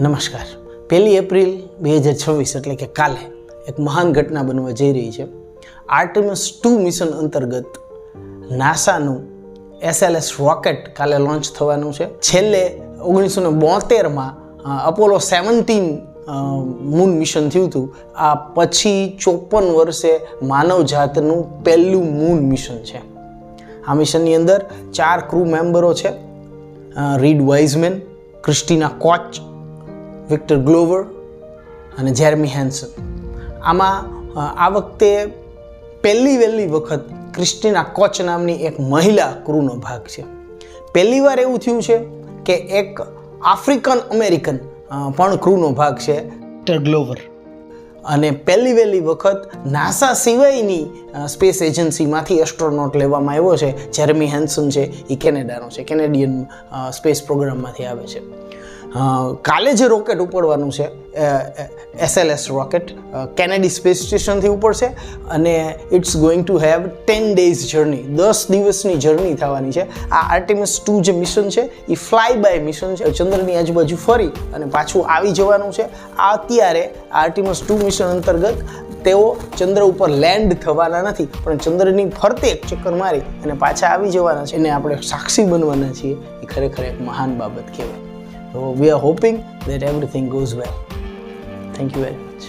નમસ્કાર. 1 એપ્રિલ 2026 એટલે કે કાલે એક મહાન ઘટના બનવા જઈ રહી છે. આર્ટેમિસ 2 મિશન અંતર્ગત નાસાનું SLS રોકેટ કાલે લોન્ચ થવાનું છે. છેલ્લે 1972માં અપોલો 17 મૂન મિશન થયું હતું. આ પછી 54 વર્ષે માનવજાતનું પહેલું મૂન મિશન છે. આ મિશનની અંદર 4 ક્રૂ મેમ્બરો છે: રીડ વાઇઝમેન, ક્રિસ્ટીના કોચ, વિક્ટર ગ્લોવર અને જેરેમી હેન્સન. આમાં આ વખતે પહેલી વખત ક્રિસ્ટીના કોચ નામની એક મહિલા ક્રૂનો ભાગ છે. પહેલીવાર એવું થયું છે કે એક આફ્રિકન અમેરિકન પણ ક્રૂનો ભાગ છે, વિક્ટર ગ્લોવર. અને પહેલી વખત નાસા સિવાયની સ્પેસ એજન્સીમાંથી એસ્ટ્રોનોટ લેવામાં આવ્યો છે. જેરેમી હેન્સન છે એ કેનેડાનો છે, કેનેડિયન સ્પેસ પ્રોગ્રામમાંથી આવે છે. કાલે જે રોકેટ ઉપડવાનું છે SLS રોકેટ કેનેડી સ્પેસ સ્ટેશનથી ઉપડશે અને it's going to have 10 days journey, 10 દિવસની જર્ની થવાની છે. આ આર્ટેમિસ 2 જે મિશન છે એ ફ્લાય બાય મિશન છે. ચંદ્રની આજુબાજુ ફરી અને પાછું આવી જવાનું છે. અત્યારે આર્ટેમિસ 2 મિશન અંતર્ગત તેઓ ચંદ્ર ઉપર લેન્ડ થવાના નથી, પણ ચંદ્રની ફરતે એક ચક્કર મારી અને પાછા આવી જવાના છે. એને આપણે સાક્ષી બનવાના છીએ. એ ખરેખર એક મહાન બાબત કહેવાય. So we are hoping that everything goes well. Thank you very much.